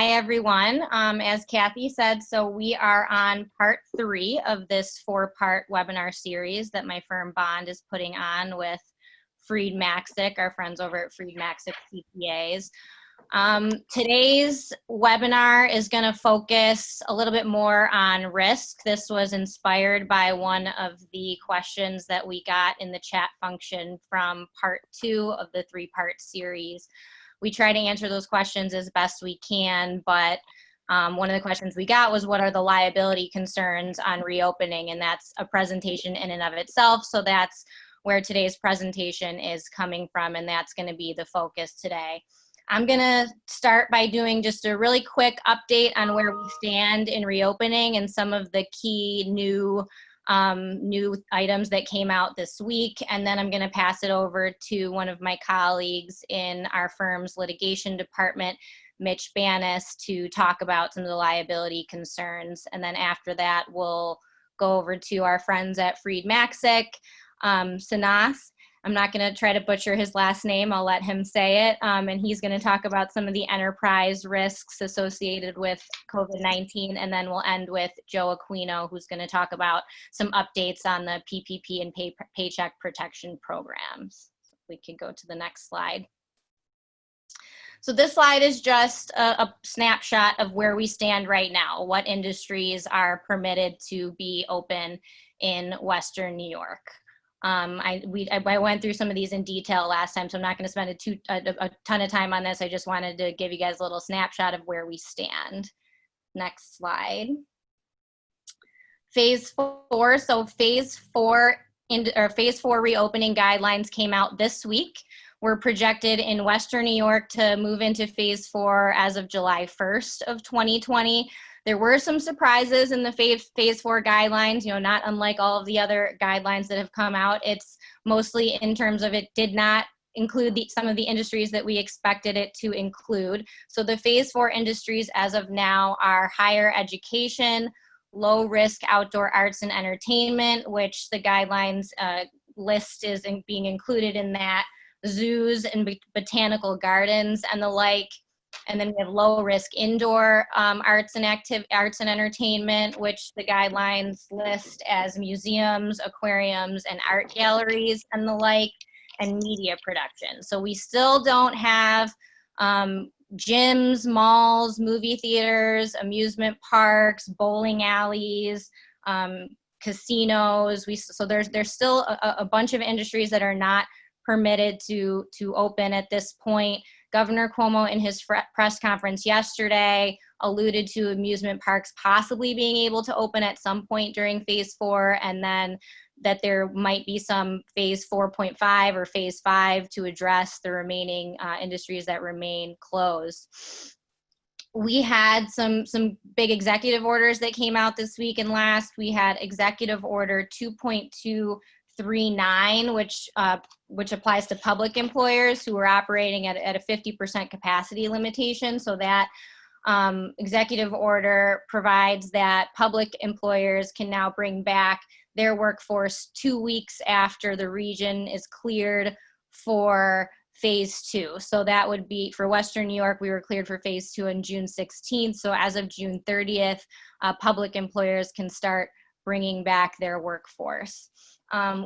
Hi, everyone. As Kathy said, so we are on part 3 of this 4-part webinar series that my firm Bond is putting on with Freed Maxick, our friends over at Freed Maxick CPAs. Today's webinar is going to focus a little bit more on risk. This was inspired by one of the questions that we got in the chat function from part 2 of the 3-part series. We try to answer those questions as best we can, but one of the questions we got was, what are the liability concerns on reopening? And that's a presentation in and of itself. So that's where today's presentation is coming from, and that's going to be the focus today. I'm going to start by doing just a really quick update on where we stand in reopening and some of the key new items that came out this week, and then I'm going to pass it over to one of my colleagues in our firm's litigation department, Mitch Banis, to talk about some of the liability concerns. And then after that, we'll go over to our friends at Freed Maxick, Sanath. I'm not going to try to butcher his last name. I'll let him say it. And he's going to talk about some of the enterprise risks associated with COVID-19. And then we'll end with Joe Aquino, who's going to talk about some updates on the PPP and Paycheck Protection programs. We can go to the next slide. So this slide is just a snapshot of where we stand right now, what industries are permitted to be open in Western New York. I went through some of these in detail last time, so I'm not going to spend a ton of time on this. I just wanted to give you guys a little snapshot of where we stand. Next slide. Phase 4. So phase 4 reopening guidelines came out this week. We're projected in Western New York to move into phase 4 as of July 1st of 2020. There were some surprises in the phase 4 guidelines, not unlike all of the other guidelines that have come out. It's mostly in terms of it did not include some of the industries that we expected it to include. So the phase 4 industries as of now are higher education, low risk outdoor arts and entertainment, which the guidelines list is being included in that, zoos and botanical gardens and the like. And then we have low risk indoor arts and entertainment, which the guidelines list as museums, aquariums, and art galleries and the like, and media production. So we still don't have gyms, malls, movie theaters, amusement parks, bowling alleys, casinos. So there's still a bunch of industries that are not permitted to open at this point. Governor Cuomo in his press conference yesterday alluded to amusement parks possibly being able to open at some point during phase 4, and then that there might be some phase 4.5 or phase 5 to address the remaining industries that remain closed. We had some big executive orders that came out this week and last. We had Executive Order 2.239, which applies to public employers who are operating at a 50% capacity limitation. So that executive order provides that public employers can now bring back their workforce 2 weeks after the region is cleared for phase 2. So that would be for Western New York. We were cleared for phase 2 on June 16th. So as of June 30th, public employers can start bringing back their workforce.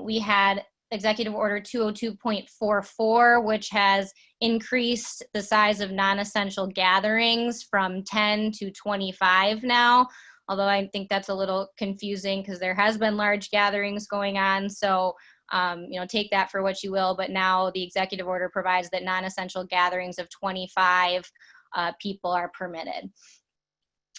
We had Executive Order 202.44, which has increased the size of non-essential gatherings from 10 to 25 now, although I think that's a little confusing because there has been large gatherings going on. So, take that for what you will, but now the executive order provides that non-essential gatherings of 25 people are permitted.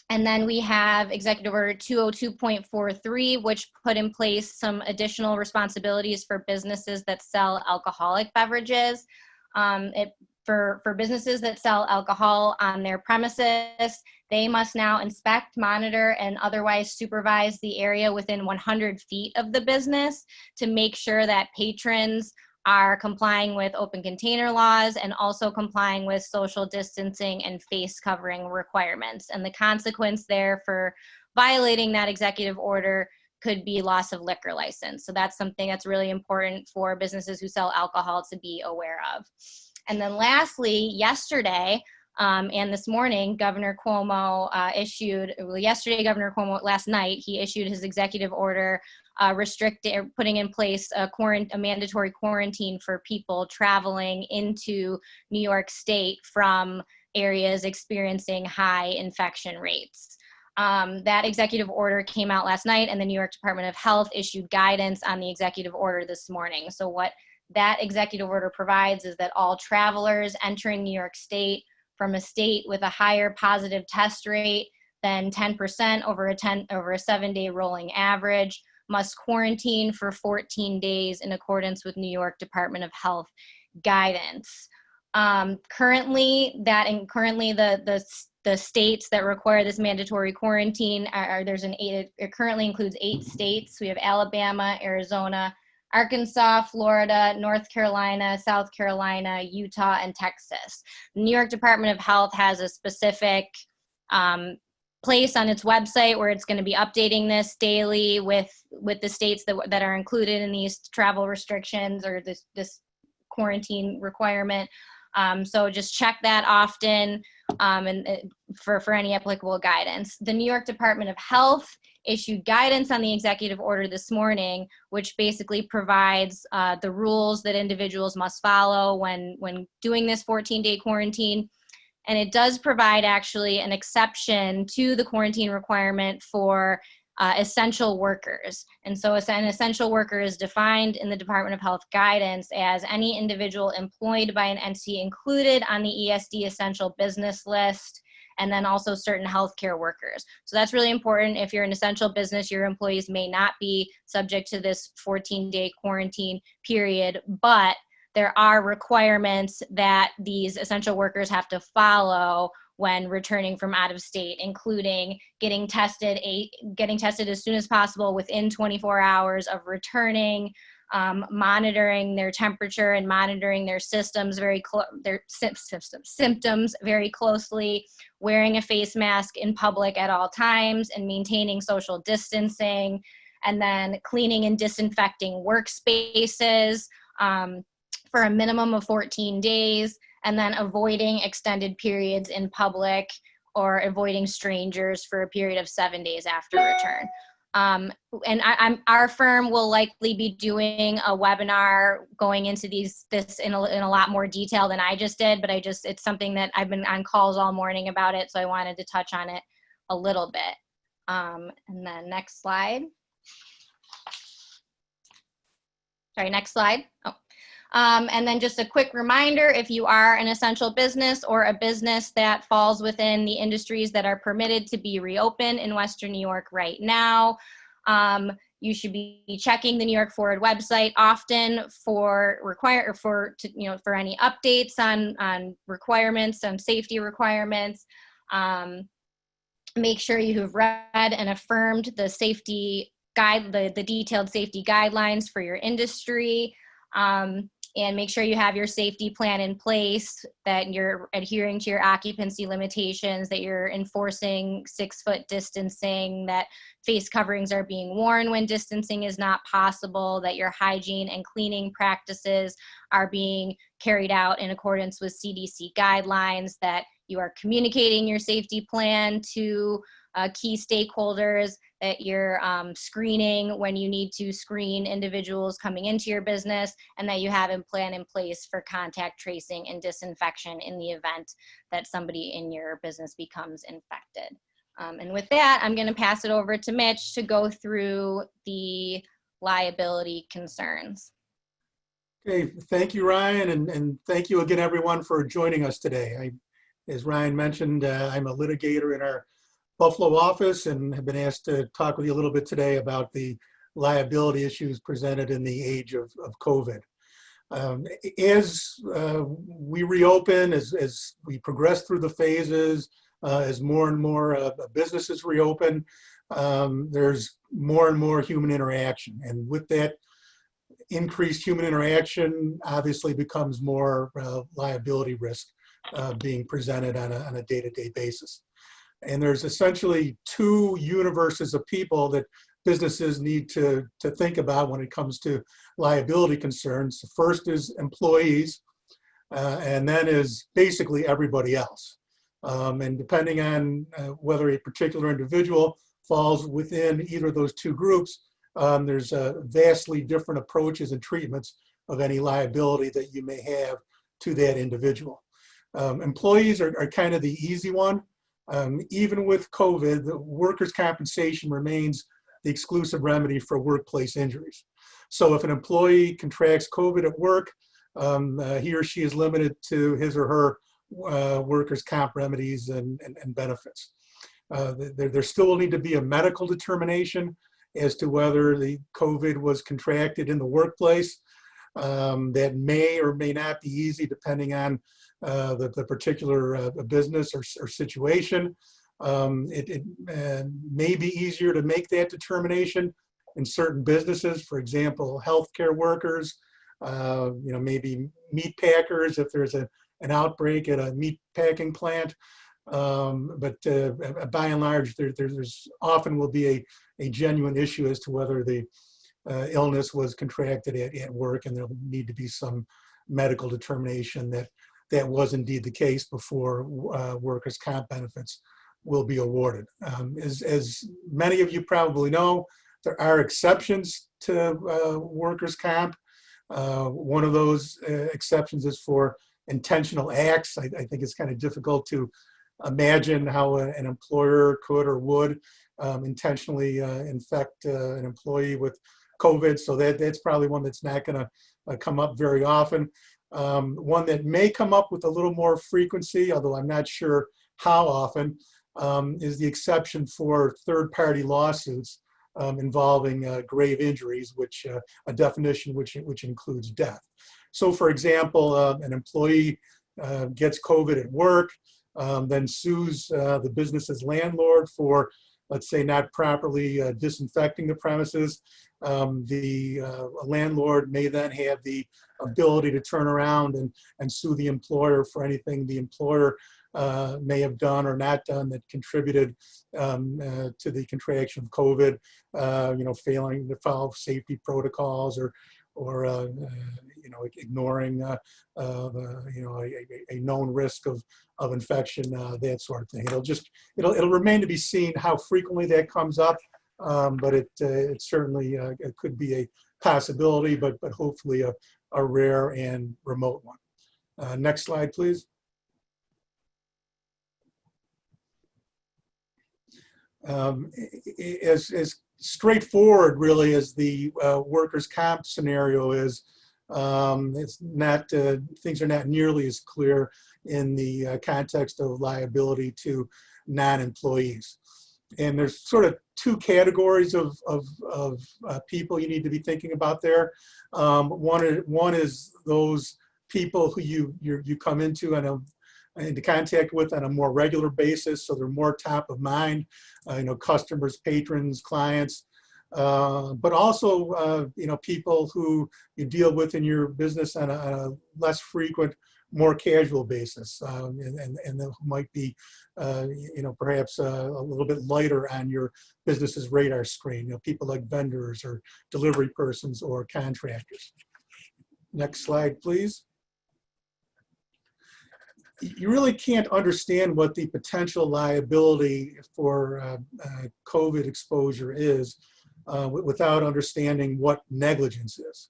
And then we have Executive Order 202.43, which put in place some additional responsibilities for businesses that sell alcoholic beverages. For businesses that sell alcohol on their premises, they must now inspect, monitor, and otherwise supervise the area within 100 feet of the business to make sure that patrons are complying with open container laws and also complying with social distancing and face covering requirements. And the consequence there for violating that executive order could be loss of liquor license. So that's something that's really important for businesses who sell alcohol to be aware of. And then lastly, yesterday, And this morning, Governor Cuomo Governor Cuomo, last night, he issued his executive order putting in place a mandatory quarantine for people traveling into New York State from areas experiencing high infection rates. That executive order came out last night, and the New York Department of Health issued guidance on the executive order this morning. So what that executive order provides is that all travelers entering New York State from a state with a higher positive test rate than 10% over a 7-day rolling average must quarantine for 14 days in accordance with New York Department of Health guidance. Currently, the states that require this mandatory quarantine it currently includes 8 states. We have Alabama, Arizona, Arkansas, Florida, North Carolina, South Carolina, Utah, and Texas. The New York Department of Health has a specific place on its website where it's going to be updating this daily with the states that are included in these travel restrictions or this quarantine requirement. So just check that often for any applicable guidance. The New York Department of Health issued guidance on the executive order this morning, which basically provides the rules that individuals must follow when doing this 14-day quarantine. And it does provide actually an exception to the quarantine requirement for essential workers. And so an essential worker is defined in the Department of Health guidance as any individual employed by an entity included on the ESD essential business list, and then also certain healthcare workers. So that's really important. If you're an essential business, your employees may not be subject to this 14-day quarantine period, but there are requirements that these essential workers have to follow when returning from out of state, including getting tested as soon as possible within 24 hours of returning, monitoring their temperature and monitoring their symptoms very closely, wearing a face mask in public at all times, and maintaining social distancing, and then cleaning and disinfecting workspaces for a minimum of 14 days, and then avoiding extended periods in public or avoiding strangers for a period of 7 days after return. And our firm will likely be doing a webinar going into this in a lot more detail than I just did, but it's something that I've been on calls all morning about it, so I wanted to touch on it a little bit. And then next slide. Sorry, next slide. Oh. And then just a quick reminder, if you are an essential business or a business that falls within the industries that are permitted to be reopened in Western New York right now, you should be checking the New York Forward website often for any updates on requirements, on safety requirements. Make sure you have read and affirmed the safety guide, the detailed safety guidelines for your industry. And make sure you have your safety plan in place, that you're adhering to your occupancy limitations, that you're enforcing 6-foot distancing, that face coverings are being worn when distancing is not possible, that your hygiene and cleaning practices are being carried out in accordance with CDC guidelines, that you are communicating your safety plan to key stakeholders, that you're screening when you need to screen individuals coming into your business, and that you have a plan in place for contact tracing and disinfection in the event that somebody in your business becomes infected. And with that, I'm going to pass it over to Mitch to go through the liability concerns. Okay, thank you, Ryan, and thank you again, everyone, for joining us today. As Ryan mentioned, I'm a litigator in our Buffalo office and have been asked to talk with you a little bit today about the liability issues presented in the age of COVID. As we reopen, as we progress through the phases, as more and more businesses reopen, there's more and more human interaction. And with that increased human interaction, obviously becomes more liability risk being presented on a day-to-day basis. And there's essentially 2 universes of people that businesses need to think about when it comes to liability concerns. The first is employees, and then is basically everybody else. And depending on whether a particular individual falls within either of those two groups, there's vastly different approaches and treatments of any liability that you may have to that individual. Employees are kind of the easy one. Even with COVID, the workers' compensation remains the exclusive remedy for workplace injuries. So if an employee contracts COVID at work, he or she is limited to his or her workers' comp remedies and benefits. There still will need to be a medical determination as to whether the COVID was contracted in the workplace. That may or may not be easy depending on the particular business or situation. It may be easier to make that determination in certain businesses, for example, healthcare workers, maybe meat packers if there's an outbreak at a meat packing plant. But by and large, there's often will be a genuine issue as to whether the illness was contracted at work, and there'll need to be some medical determination that that was indeed the case before workers' comp benefits will be awarded. As many of you probably know, there are exceptions to workers' comp. One of those exceptions is for intentional acts. I think it's kind of difficult to imagine how an employer could or would intentionally infect an employee with COVID. So that's probably one that's not going to come up very often. One that may come up with a little more frequency, although I'm not sure how often, is the exception for third-party lawsuits involving grave injuries, which a definition which includes death. So, for example, an employee gets COVID at work, then sues the business's landlord for, let's say, not properly disinfecting the premises. The landlord may then have the ability to turn around and sue the employer for anything the employer may have done or not done that contributed to the contraction of COVID, failing to follow safety protocols or ignoring a known risk of infection, that sort of thing. It'll remain to be seen how frequently that comes up, but it certainly it could be a possibility, but hopefully a rare and remote one. Next slide, please. As straightforward really as the workers' comp scenario is, it's not things are not nearly as clear in the context of liability to non-employees. And there's sort of two categories of people you need to be thinking about there. One is those people who you come into contact with on a more regular basis, so they're more top of mind, customers, patrons, clients, but also people who you deal with in your business on a less frequent, more casual basis, and who might be perhaps a little bit lighter on your business's radar screen, people like vendors or delivery persons or contractors. Next slide, please. You really can't understand what the potential liability for COVID exposure is without understanding what negligence is.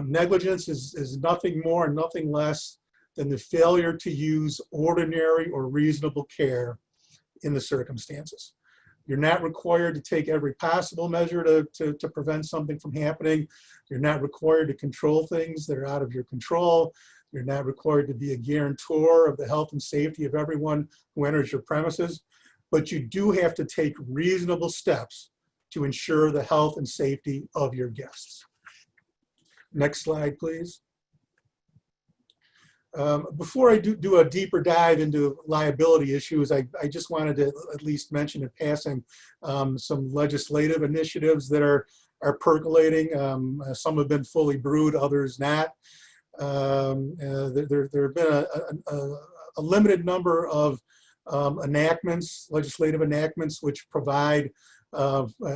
Negligence is nothing more and nothing less than the failure to use ordinary or reasonable care in the circumstances. You're not required to take every possible measure to prevent something from happening. You're not required to control things that are out of your control. You're not required to be a guarantor of the health and safety of everyone who enters your premises, but you do have to take reasonable steps to ensure the health and safety of your guests. Next slide, please. Before I do a deeper dive into liability issues, I just wanted to at least mention in passing some legislative initiatives that are percolating. Some have been fully brewed, others not. There have been a limited number of legislative enactments, which provide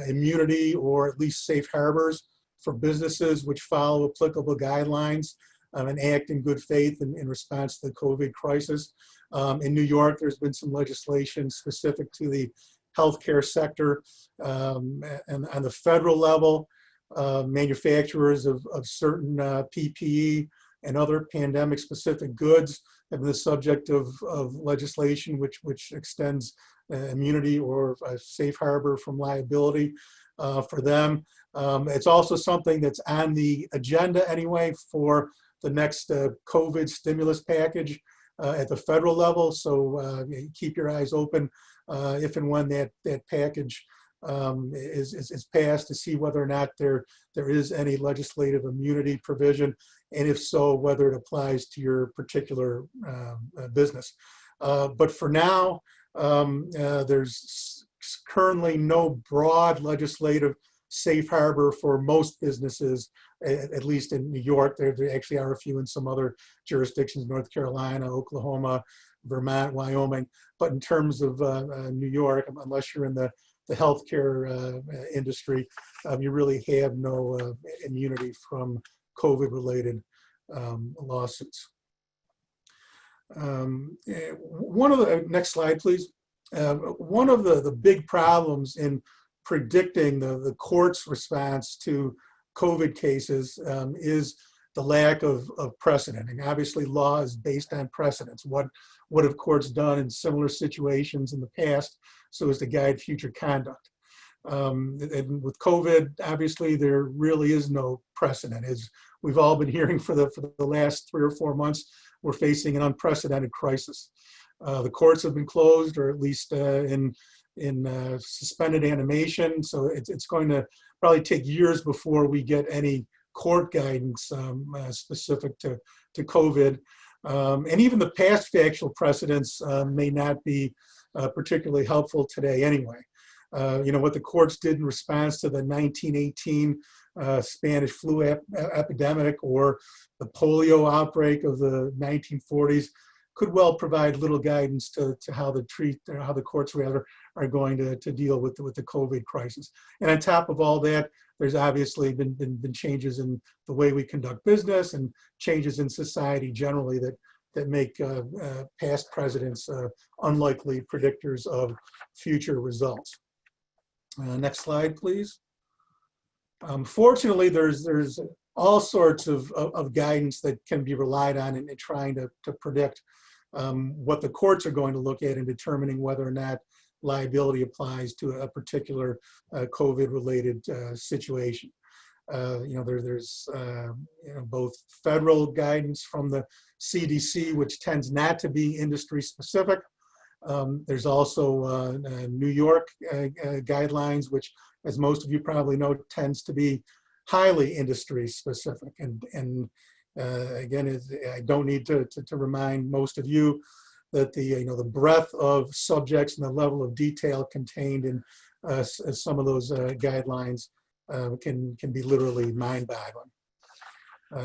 immunity or at least safe harbors for businesses which follow applicable guidelines and act in good faith in response to the COVID crisis. In New York, there's been some legislation specific to the healthcare sector. And on the federal level, manufacturers of certain PPE and other pandemic-specific goods have been the subject of legislation which extends immunity or a safe harbor from liability for them. It's also something that's on the agenda anyway for the next COVID stimulus package at the federal level. So keep your eyes open if and when that package is passed to see whether or not there is any legislative immunity provision, and if so, whether it applies to your particular business. But for now, there's currently no broad legislative safe harbor for most businesses, at least in New York. There actually are a few in some other jurisdictions, North Carolina, Oklahoma, Vermont, Wyoming. But in terms of New York, unless you're in the healthcare industry, you really have no immunity from COVID-related lawsuits. One of the, next slide, please. One of the big problems in predicting the court's response to COVID cases is the lack of precedent. And obviously law is based on precedents. What have courts done in similar situations in the past so as to guide future conduct? And with COVID, obviously there really is no precedent. As we've all been hearing for the last 3 or 4 months, we're facing an unprecedented crisis. The courts have been closed, or at least in suspended animation. So it's going to probably take years before we get any court guidance specific to COVID. And even the past factual precedents may not be particularly helpful today anyway. What the courts did in response to the 1918 Spanish flu epidemic or the polio outbreak of the 1940s could well provide little guidance to how the courts rather are going to deal with the COVID crisis. And on top of all that, there's obviously been changes in the way we conduct business and changes in society generally that make past presidents unlikely predictors of future results. Next slide, please. Fortunately, there's all sorts of guidance that can be relied on in trying to predict what the courts are going to look at in determining whether or not liability applies to a particular COVID-related situation. There's both federal guidance from the CDC, which tends not to be industry specific. There's also New York guidelines, which, as most of you probably know, tends to be highly industry specific. And again, I don't need to remind most of you that the breadth of subjects and the level of detail contained in some of those guidelines can be literally mind-boggling.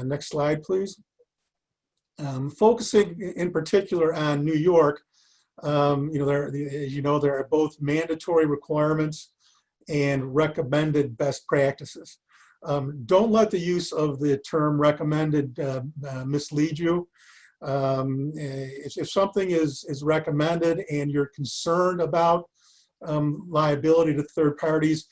Next slide, please. Focusing in particular on New York, there are both mandatory requirements and recommended best practices. Don't let the use of the term recommended mislead you. If something is recommended and you're concerned about liability to third parties,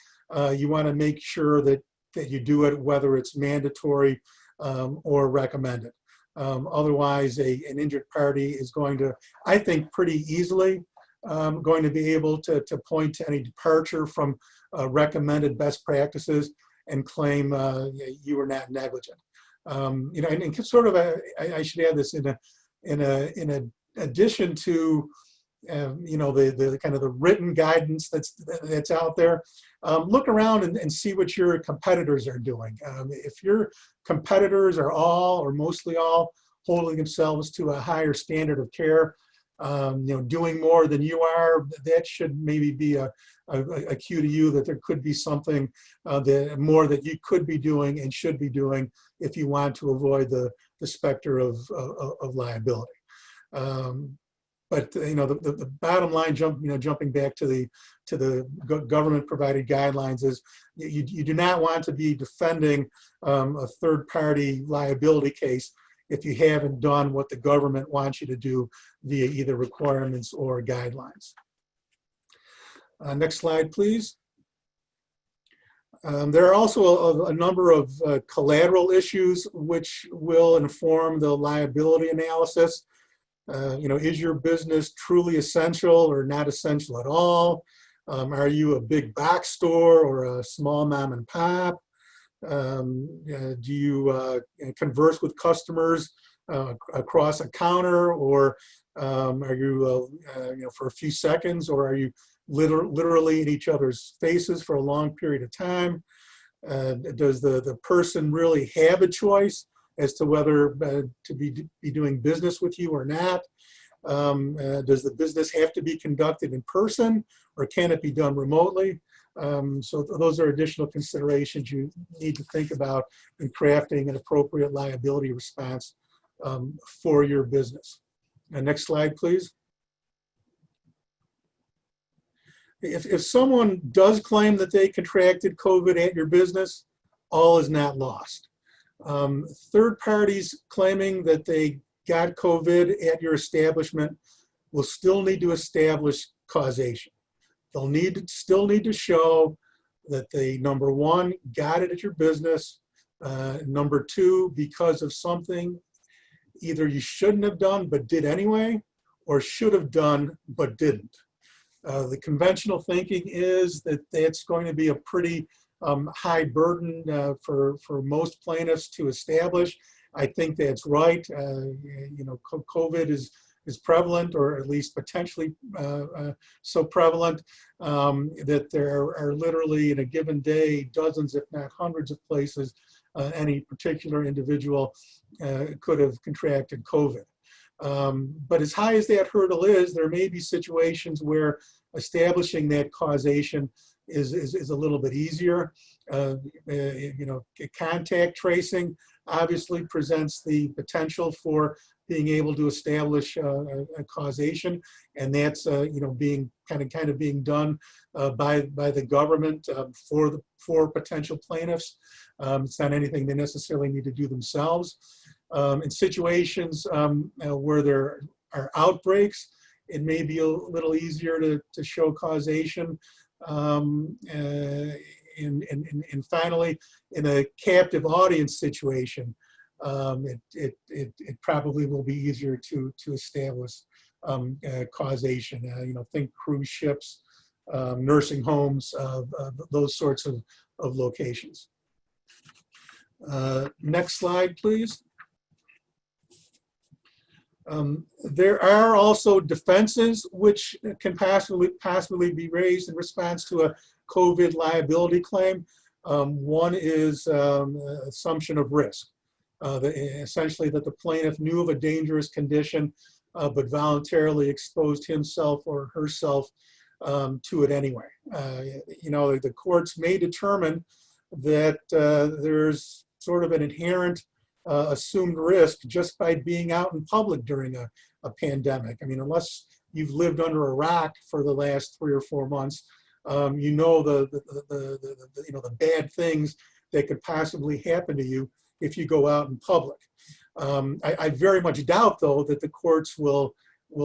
you want to make sure that you do it whether it's mandatory or recommended. Otherwise, an injured party is going to, I think, pretty easily going to be able to point to any departure from recommended best practices and claim you were not negligent. And sort of, I should add this in addition to the kind of the written guidance that's out there. Look around and see what your competitors are doing. If your competitors are all or mostly all holding themselves to a higher standard of care, doing more than you are, that should maybe be a cue to you that there could be something more that you could be doing and should be doing if you want to avoid the specter of liability. But the bottom line, jumping back to the government provided guidelines, is you do not want to be defending a third party liability case if you haven't done what the government wants you to do via either requirements or guidelines. Next slide, please. There are also a number of collateral issues which will inform the liability analysis. Is your business truly essential or not essential at all? Are you a big box store or a small mom and pop? Do you converse with customers across a counter, or are you, for a few seconds, or are you literally in each other's faces for a long period of time? Does the person really have a choice as to whether to be doing business with you or not? Does the business have to be conducted in person, or can it be done remotely? So those are additional considerations you need to think about in crafting an appropriate liability response for your business. Next slide, please. If someone does claim that they contracted COVID at your business, all is not lost. Third parties claiming that they got COVID at your establishment will still need to establish causation. They'll still need to show that they, number one, got it at your business. Number two, because of something either you shouldn't have done but did anyway, or should have done but didn't. The conventional thinking is that that's going to be a pretty high burden for most plaintiffs to establish. I think that's right. COVID is prevalent, or at least potentially so prevalent, that there are literally in a given day dozens, if not hundreds of places any particular individual could have contracted COVID. But as high as that hurdle is, there may be situations where establishing that causation is a little bit easier. Contact tracing obviously presents the potential for being able to establish a causation, and that's being kind of being done by the government for potential plaintiffs. It's not anything they necessarily need to do themselves. In situations where there are outbreaks, it may be a little easier to show causation. And finally, in a captive audience situation, it probably will be easier to establish causation. Think cruise ships, nursing homes, those sorts of locations. Next slide, please. There are also defenses which can possibly be raised in response to a COVID liability claim. One is assumption of risk. Essentially that the plaintiff knew of a dangerous condition but voluntarily exposed himself or herself to it anyway. The courts may determine that there's sort of an inherent assumed risk just by being out in public during a pandemic. I mean, unless you've lived under a rock for the last 3 or 4 months, the bad things that could possibly happen to you if you go out in public. I very much doubt, though, that the courts will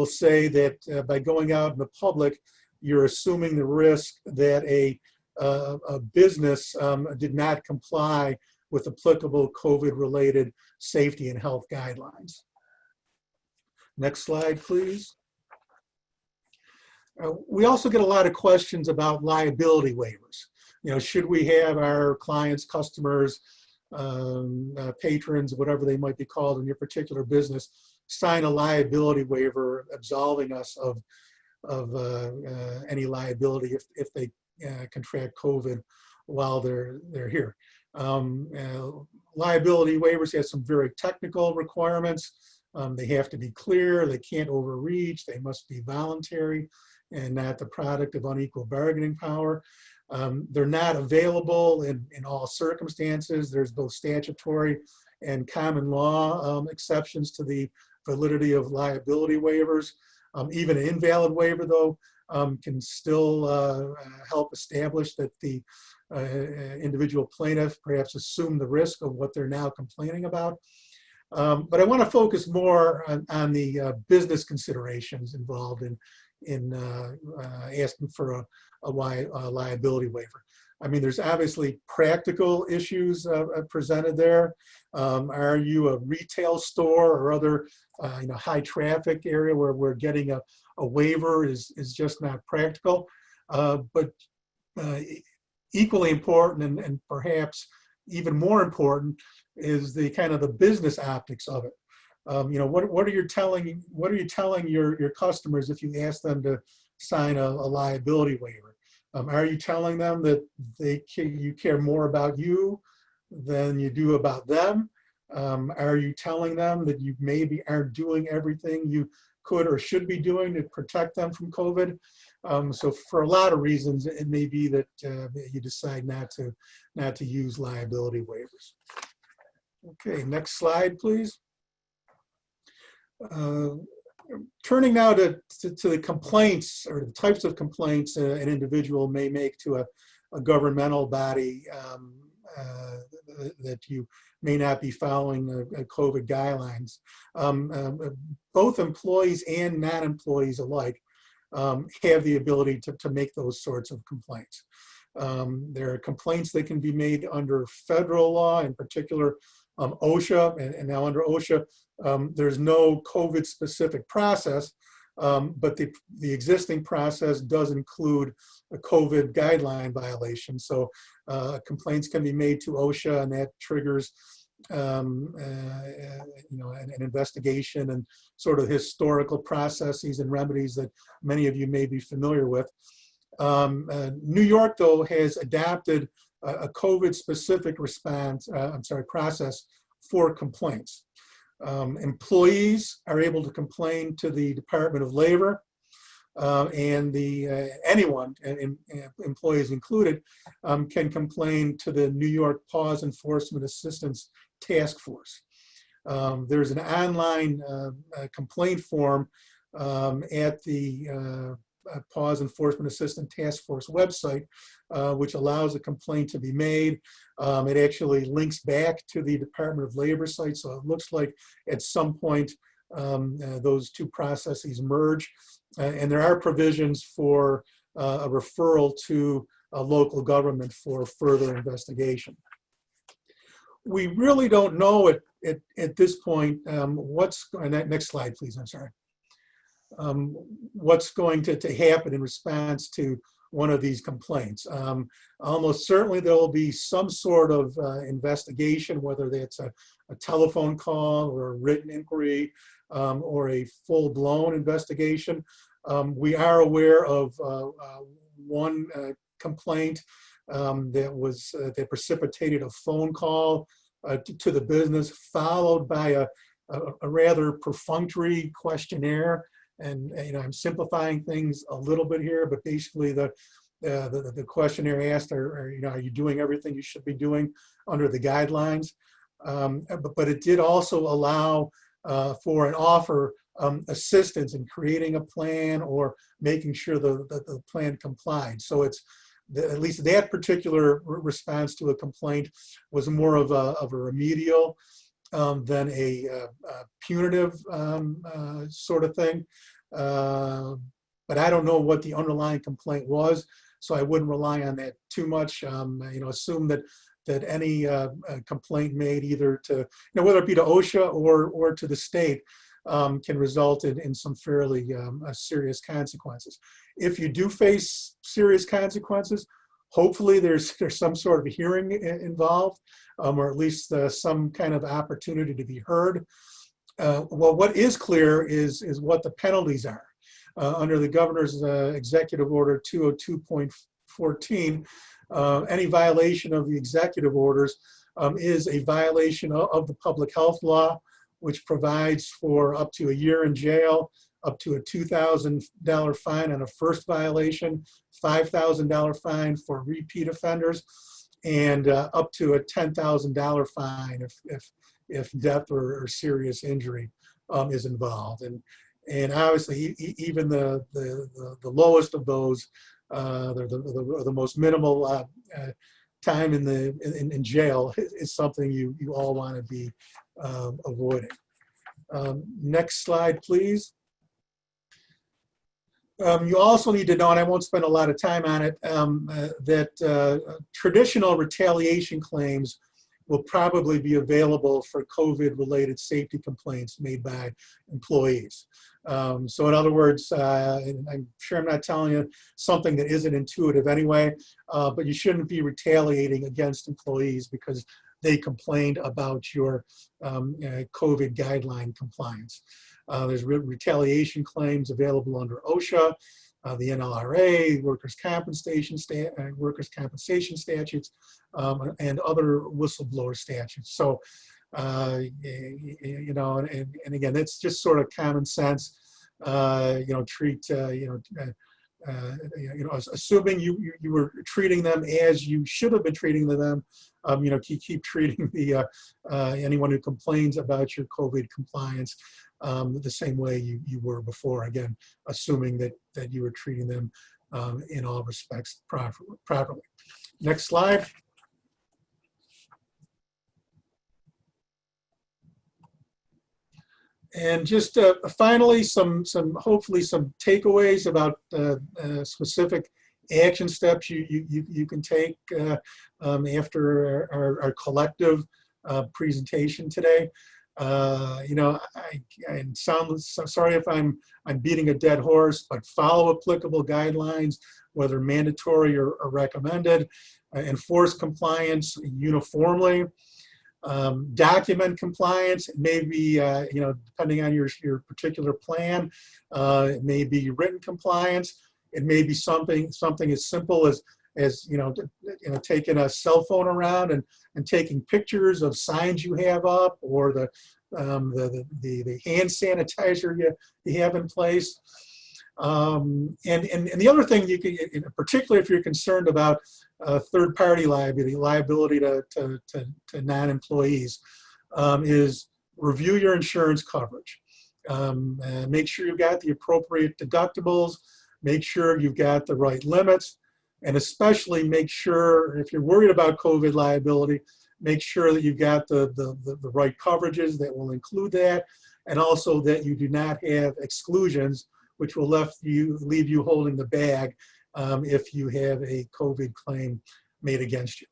say that by going out in the public, you're assuming the risk that a business did not comply with applicable COVID-related safety and health guidelines. Next slide, please. We also get a lot of questions about liability waivers. Should we have our clients, customers, patrons, whatever they might be called in your particular business, sign a liability waiver absolving us of any liability if they contract COVID while they're here. Liability waivers have some very technical requirements. They have to be clear, they can't overreach, they must be voluntary and not the product of unequal bargaining power. They're not available in all circumstances. There's both statutory and common law exceptions to the validity of liability waivers. Even an invalid waiver, though, can still help establish that the individual plaintiff perhaps assumed the risk of what they're now complaining about. But I want to focus more on the business considerations involved in asking for a liability waiver. I mean, there's obviously practical issues presented there. Are you a retail store or other high traffic area where getting a waiver is just not practical? But equally important and perhaps even more important is the kind of the business optics of it. What are you telling your customers if you ask them to sign a liability waiver? Are you telling them that you care more about you than you do about them? Are you telling them that you maybe aren't doing everything you could or should be doing to protect them from COVID? So for a lot of reasons, it may be that you decide not to use liability waivers. Okay, next slide, please. Turning now to the complaints or the types of complaints an individual may make to a governmental body that you may not be following COVID guidelines. Both employees and non-employees alike have the ability to make those sorts of complaints. There are complaints that can be made under federal law, in particular OSHA, and now under OSHA, there's no COVID specific process, but the existing process does include a COVID guideline violation. So complaints can be made to OSHA, and that triggers an investigation and sort of historical processes and remedies that many of you may be familiar with. New York, though, has adapted a COVID-specific process for complaints. Employees are able to complain to the Department of Labor, and anyone, and employees included, can complain to the New York Pause Enforcement Assistance Task Force. There's an online complaint form at the Pause Enforcement Assistance Task Force website, which allows a complaint to be made. It actually links back to the Department of Labor site, so it looks like at some point those two processes merge. And there are provisions for a referral to a local government for further investigation. We really don't know at this point next slide, please, I'm sorry. What's going to happen in response to one of these complaints. Almost certainly there will be some sort of investigation, whether that's a telephone call or a written inquiry or a full-blown investigation. We are aware of one complaint that precipitated a phone call to the business, followed by a rather perfunctory questionnaire. And I'm simplifying things a little bit here, but basically the questionnaire asked, are you doing everything you should be doing under the guidelines? But it did also allow for an offer assistance in creating a plan or making sure the plan complied. So it's at least that particular response to a complaint was more of a remedial than a punitive sort of thing. But I don't know what the underlying complaint was, so I wouldn't rely on that too much. Assume that any complaint made either to, whether it be to OSHA or to the state, can result in some fairly serious consequences. If you do face serious consequences, hopefully there's some sort of hearing involved, or at least some kind of opportunity to be heard. Well, what is clear is what the penalties are. Under the governor's executive order 202.14, any violation of the executive orders is a violation of the public health law, which provides for up to a year in jail, up to a $2,000 fine on a first violation, $5,000 fine for repeat offenders, and up to a $10,000 fine if death or serious injury is involved. And obviously, even the lowest of those, the most minimal time in jail is something you all want to be avoiding. Next slide, please. You also need to know, and I won't spend a lot of time on it, that traditional retaliation claims will probably be available for COVID-related safety complaints made by employees. So in other words, and I'm sure I'm not telling you something that isn't intuitive anyway, but you shouldn't be retaliating against employees because they complained about your COVID guideline compliance. There's retaliation claims available under OSHA, the NLRA, workers' compensation statutes, and other whistleblower statutes. So, you know, and again, that's just sort of common sense. You know, treat assuming you were treating them as you should have been treating them. You know, keep treating the anyone who complains about your COVID compliance the same way you were before. Again, assuming that you were treating them in all respects properly. Next slide. And just finally, hopefully some takeaways about specific action steps you can take after our collective presentation today. You know, I sound sorry if I'm beating a dead horse, but follow applicable guidelines, whether mandatory or recommended. Enforce compliance uniformly. Document compliance. It may be, you know, depending on your particular plan, it may be written compliance. It may be something as simple as you know, taking a cell phone around and taking pictures of signs you have up, or the hand sanitizer you have in place. And the other thing you can, particularly if you're concerned about third-party liability to non-employees, is review your insurance coverage. Make sure you've got the appropriate deductibles. Make sure you've got the right limits, and especially make sure, if you're worried about COVID liability, make sure that you've got the right coverages that will include that, and also that you do not have exclusions, which will leave you holding the bag if you have a COVID claim made against you.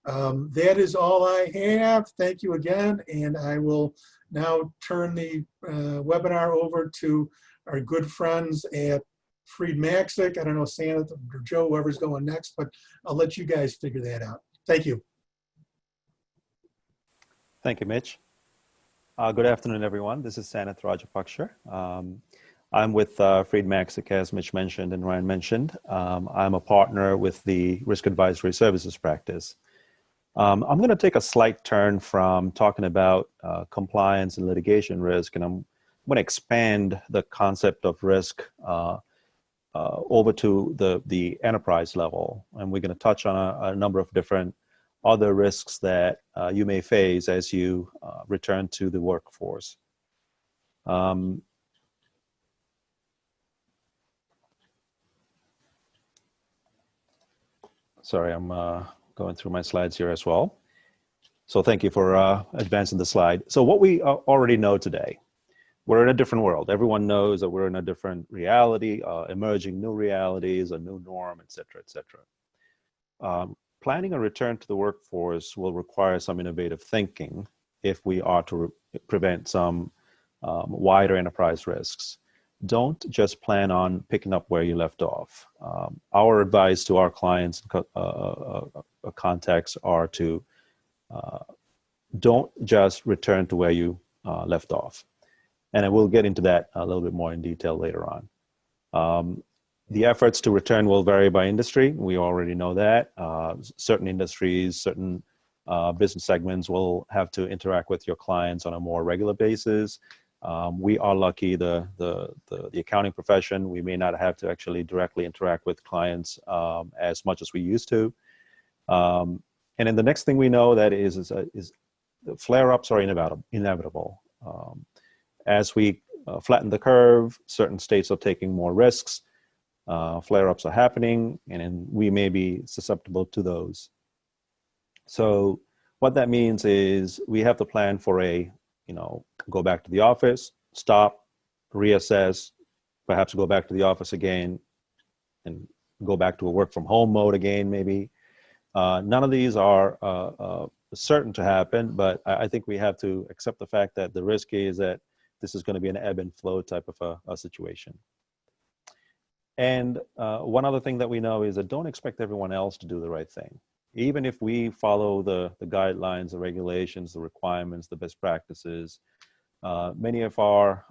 That is all I have. Thank you again, and I will now turn the webinar over to our good friends at Freed Maxic. I don't know, Santa or Joe, whoever's going next, but I'll let you guys figure that out. Thank you. Thank you, Mitch. Good afternoon, everyone. This is Sanath Rajapaksa. I'm with Freed Maxic, as Mitch mentioned and Ryan mentioned. I'm a partner with the Risk Advisory Services practice. I'm going to take a slight turn from talking about compliance and litigation risk, and I'm going to expand the concept of risk over to the enterprise level. And we're going to touch on a number of different other risks that you may face as you return to the workforce. Sorry, I'm going through my slides here as well. So thank you for advancing the slide. So what we already know today, we're in a different world. Everyone knows that we're in a different reality, emerging new realities, a new norm, et cetera, et cetera. Planning a return to the workforce will require some innovative thinking if we are to prevent some wider enterprise risks. Don't just plan on picking up where you left off. Our advice to our clients and contacts are to don't just return to where you left off. And I will get into that a little bit more in detail later on. The efforts to return will vary by industry. We already know that. Certain industries, certain business segments will have to interact with your clients on a more regular basis. We are lucky, the accounting profession, we may not have to actually directly interact with clients as much as we used to. And then the next thing we know that is flare-ups are inevitable. As we flatten the curve, certain states are taking more risks. Flare-ups are happening, and we may be susceptible to those. So What that means is we have to plan for go back to the office, stop, reassess, perhaps go back to the office again, and go back to a work from home mode again, maybe. None of these are certain to happen, but I think we have to accept the fact that the risk is that this is going to be an ebb and flow type of a situation. And one other thing that we know is that don't expect everyone else to do the right thing. Even if we follow the guidelines, the regulations, the requirements, the best practices, many of our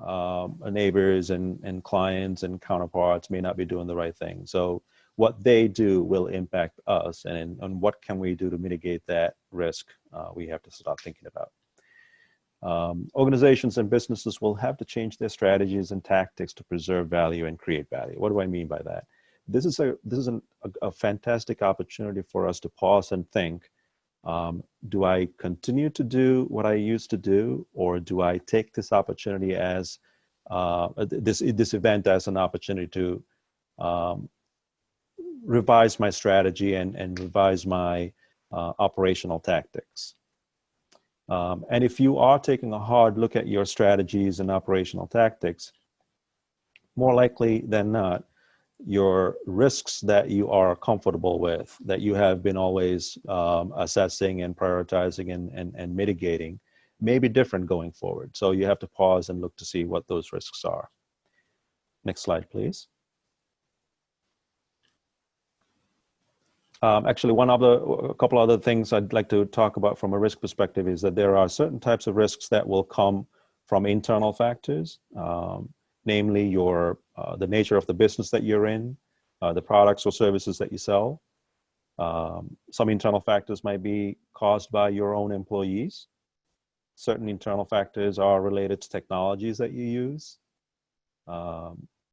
neighbors and clients and counterparts may not be doing the right thing. So what they do will impact us, and what can we do to mitigate that risk, we have to start thinking about. Organizations and businesses will have to change their strategies and tactics to preserve value and create value. What do I mean by that? This is a fantastic opportunity for us to pause and think, do I continue to do what I used to do, or do I take this opportunity as this event as an opportunity to revise my strategy and revise my operational tactics? And if you are taking a hard look at your strategies and operational tactics, more likely than not, your risks that you are comfortable with, that you have been always assessing and prioritizing and mitigating, may be different going forward. So you have to pause and look to see what those risks are. Next slide, please. Actually, a couple other things I'd like to talk about from a risk perspective is that there are certain types of risks that will come from internal factors, namely the nature of the business that you're in, the products or services that you sell. Some internal factors might be caused by your own employees. Certain internal factors are related to technologies that you use.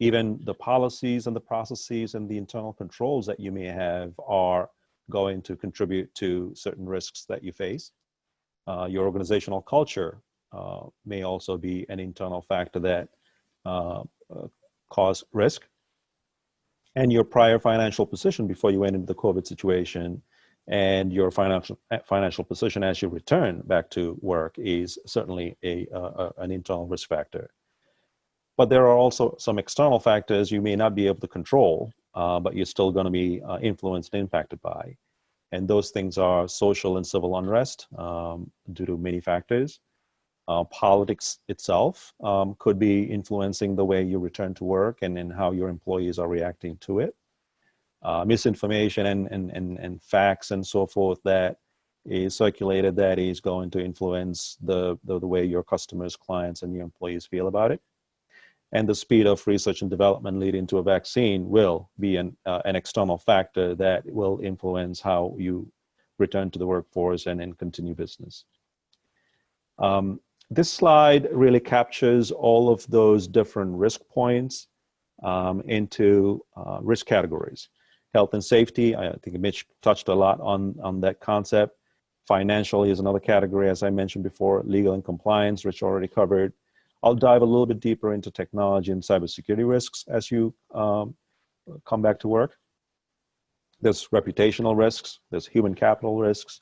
Even the policies and the processes and the internal controls that you may have are going to contribute to certain risks that you face. Your organizational culture may also be an internal factor that cause risk. And your prior financial position before you went into the COVID situation and your financial position as you return back to work is certainly an internal risk factor. But there are also some external factors you may not be able to control, but you're still going to be influenced and impacted by. And those things are social and civil unrest due to many factors. Politics itself could be influencing the way you return to work and how your employees are reacting to it. Misinformation and facts and so forth that is circulated that is going to influence the way your customers, clients, and your employees feel about it. And the speed of research and development leading to a vaccine will be an external factor that will influence how you return to the workforce and continue business. This slide really captures all of those different risk points into risk categories. Health and safety, I think Mitch touched a lot on that concept. Financial is another category, as I mentioned before. Legal and compliance, Rich already covered. I'll dive a little bit deeper into technology and cybersecurity risks as you come back to work. There's reputational risks, there's human capital risks,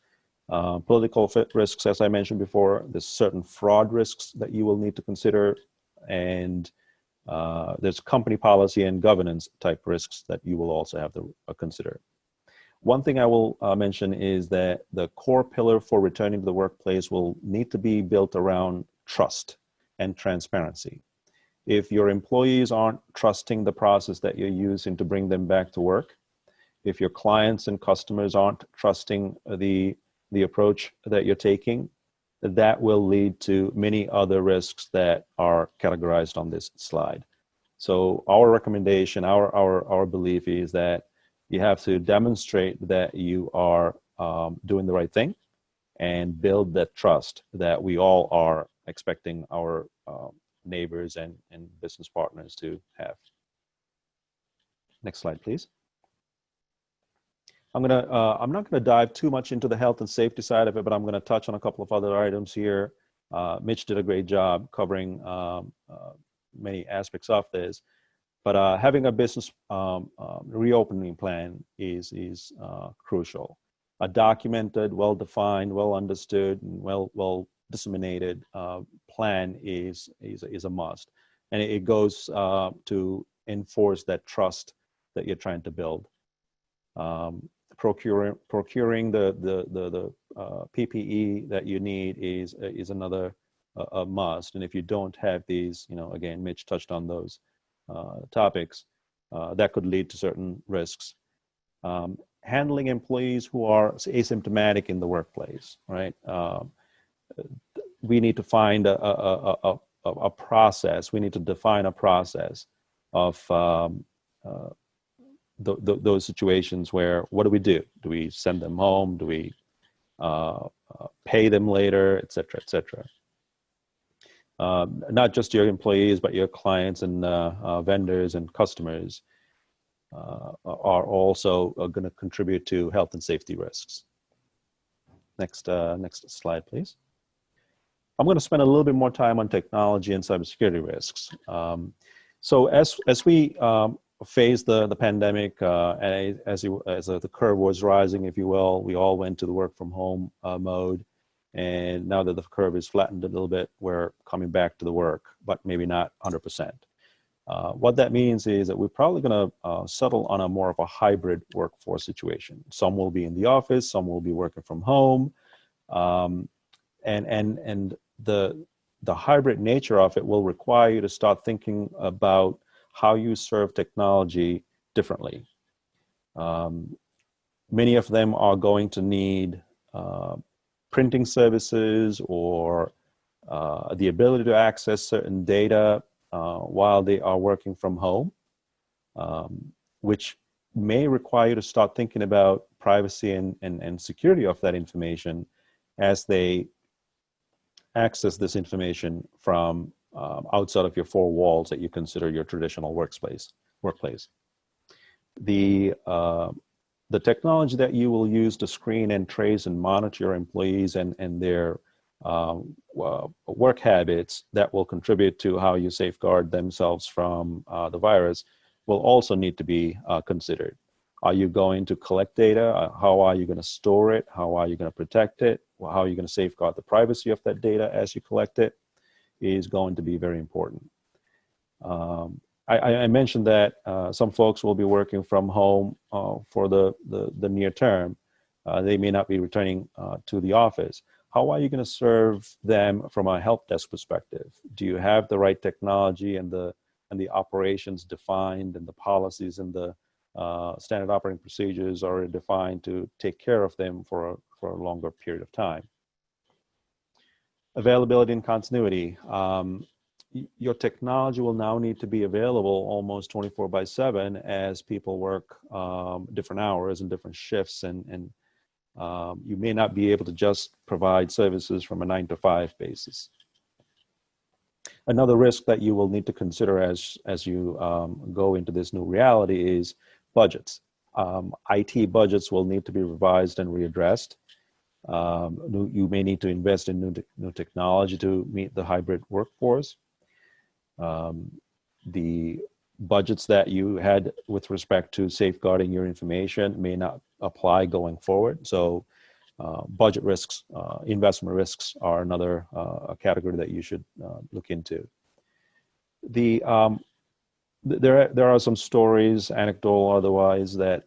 political fit risks, as I mentioned before. There's certain fraud risks that you will need to consider, and there's company policy and governance type risks that you will also have to consider. One thing I will mention is that the core pillar for returning to the workplace will need to be built around trust and transparency. If your employees aren't trusting the process that you're using to bring them back to work, if your clients and customers aren't trusting the approach that you're taking, that will lead to many other risks that are categorized on this slide. So our recommendation, our belief is that you have to demonstrate that you are doing the right thing and build that trust that we all are expecting our neighbors and business partners to have. Next slide, please. I'm not gonna dive too much into the health and safety side of it, but I'm gonna touch on a couple of other items here. Mitch did a great job covering many aspects of this, but having a business reopening plan is crucial. a documented, well-defined, well-understood, and well disseminated plan is a must, and it goes to enforce that trust that you're trying to build. Procuring the PPE that you need is another a must, and if you don't have these, again, Mitch touched on those topics, that could lead to certain risks. Handling employees who are asymptomatic in the workplace, right? We need to find a process. We need to define a process of those situations where, what do we do? Do we send them home? Do we pay them later, et cetera, et cetera? Not just your employees, but your clients and vendors and customers are also going to contribute to health and safety risks. Next slide, please. I'm going to spend a little bit more time on technology and cybersecurity risks. So as we face the pandemic, and as the curve was rising, if you will, we all went to the work from home mode. And now that the curve is flattened a little bit, we're coming back to the work, but maybe not 100%. What that means is that we're probably going to settle on a more of a hybrid workforce situation. Some will be in the office, some will be working from home, and the hybrid nature of it will require you to start thinking about how you serve technology differently. Many of them are going to need printing services or the ability to access certain data while they are working from home, which may require you to start thinking about privacy and security of that information as they access this information from outside of your four walls that you consider your traditional workplace. The technology that you will use to screen and trace and monitor your employees and their work habits that will contribute to how you safeguard themselves from the virus will also need to be considered. Are you going to collect data? How are you going to store it? How are you going to protect it? How are you going to safeguard the privacy of that data as you collect it is going to be very important. I mentioned that some folks will be working from home for the near term. They may not be returning to the office. How are you going to serve them from a help desk perspective? Do you have the right technology and the operations defined, and the policies and the standard operating procedures are defined to take care of them for a longer period of time? Availability and continuity. Your technology will now need to be available almost 24/7 as people work different hours and different shifts, and you may not be able to just provide services from a 9-to-5 basis. Another risk that you will need to consider as you go into this new reality is budgets. IT budgets will need to be revised and readdressed. You may need to invest in new technology to meet the hybrid workforce. The budgets that you had with respect to safeguarding your information may not apply going forward. So budget risks, investment risks are another category that you should look into. There are some stories, anecdotal or otherwise, that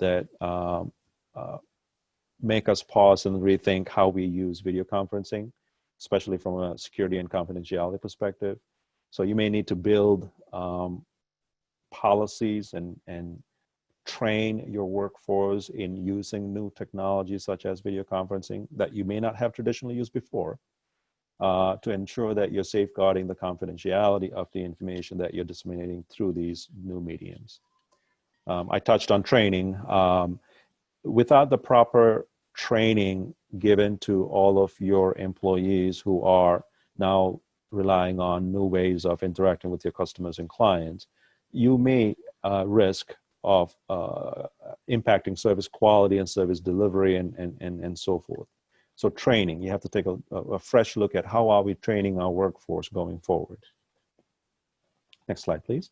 make us pause and rethink how we use video conferencing, especially from a security and confidentiality perspective. So you may need to build policies and train your workforce in using new technologies such as video conferencing that you may not have traditionally used before, to ensure that you're safeguarding the confidentiality of the information that you're disseminating through these new mediums. I touched on training. Without the proper training given to all of your employees who are now relying on new ways of interacting with your customers and clients, you may risk of impacting service quality and service delivery and so forth. So training, you have to take a fresh look at how are we training our workforce going forward. Next slide, please.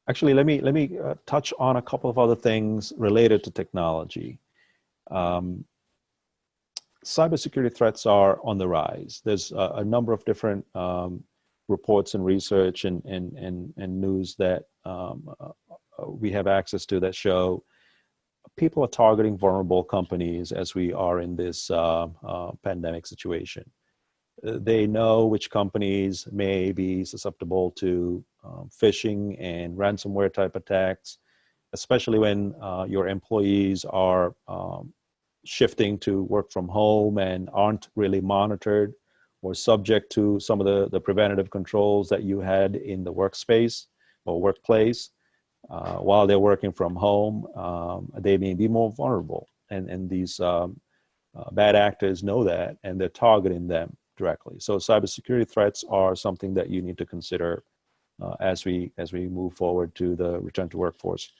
Actually, let me touch on a couple of other things related to technology. Cybersecurity threats are on the rise. There's a number of different reports and research and news that we have access to that show people are targeting vulnerable companies as we are in this pandemic situation. They know which companies may be susceptible to phishing and ransomware type attacks, especially when your employees are shifting to work from home and aren't really monitored or subject to some of the preventative controls that you had in the workspace or workplace. While they're working from home, they may be more vulnerable. And these bad actors know that, and they're targeting them directly. So cybersecurity threats are something that you need to consider as we move forward to the return to workforce.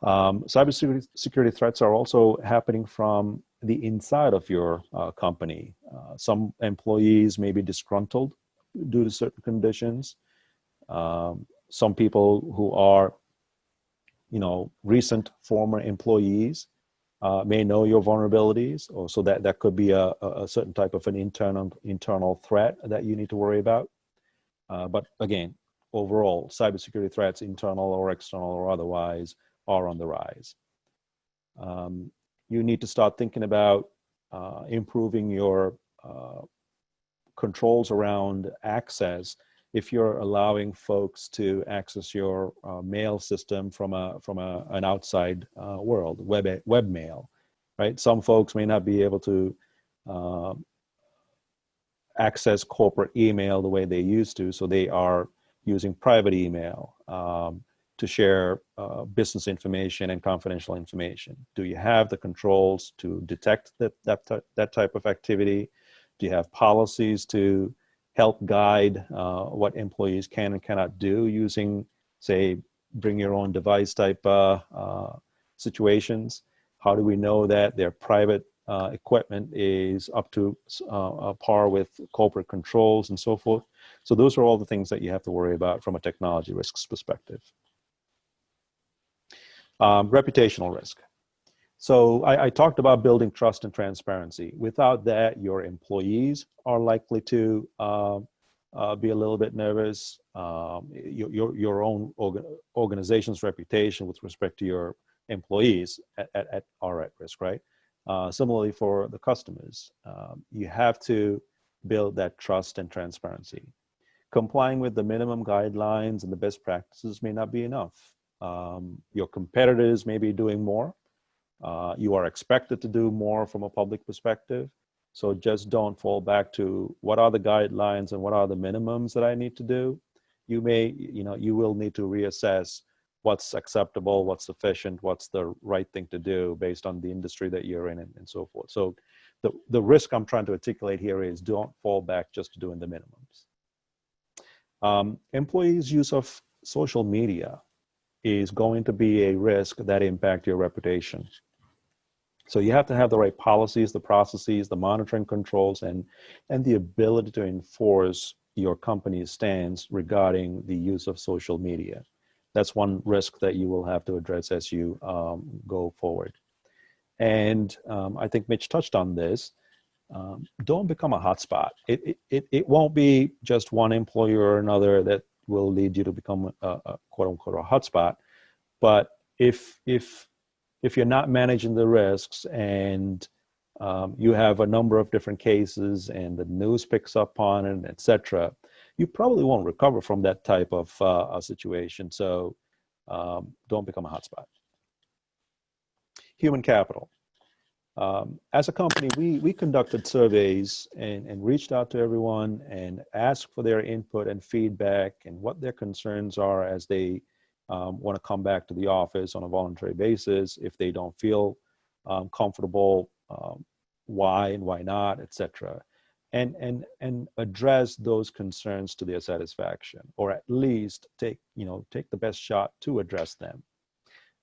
Cybersecurity threats are also happening from the inside of your company. Some employees may be disgruntled due to certain conditions. Some people who are, recent former employees may know your vulnerabilities, or so that could be a certain type of an internal threat that you need to worry about. But again, overall, cybersecurity threats, internal or external or otherwise, are on the rise. You need to start thinking about improving your controls around access. If you're allowing folks to access your mail system from an outside world, web mail, right? Some folks may not be able to access corporate email the way they used to, so they are using private email to share business information and confidential information. Do you have the controls to detect that type of activity? Do you have policies to help guide what employees can and cannot do using, say, bring your own device type situations? How do we know that their private equipment is up to par with corporate controls and so forth? So those are all the things that you have to worry about from a technology risks perspective. Reputational risk. So I talked about building trust and transparency. Without that, your employees are likely to be a little bit nervous. Your own organization's reputation with respect to your employees are at risk, right? Similarly for the customers, you have to build that trust and transparency. Complying with the minimum guidelines and the best practices may not be enough. Your competitors may be doing more. You are expected to do more from a public perspective. So just don't fall back to what are the guidelines and what are the minimums that I need to do. You will need to reassess what's acceptable, what's sufficient, what's the right thing to do based on the industry that you're in and so forth. So the risk I'm trying to articulate here is don't fall back just to doing the minimums. Employees' use of social media is going to be a risk that impact your reputation. So you have to have the right policies, the processes, the monitoring controls, and the ability to enforce your company's stance regarding the use of social media. That's one risk that you will have to address as you go forward. And I think Mitch touched on this. Don't become a hotspot. It won't be just one employer or another that will lead you to become a quote unquote a hotspot. But if you're not managing the risks and you have a number of different cases and the news picks up on it, et cetera, you probably won't recover from that type of situation. So don't become a hotspot. Human capital. As a company, we conducted surveys and reached out to everyone and asked for their input and feedback and what their concerns are as they want to come back to the office on a voluntary basis. If they don't feel comfortable, why and why not, etc. And address those concerns to their satisfaction, or at least take the best shot to address them.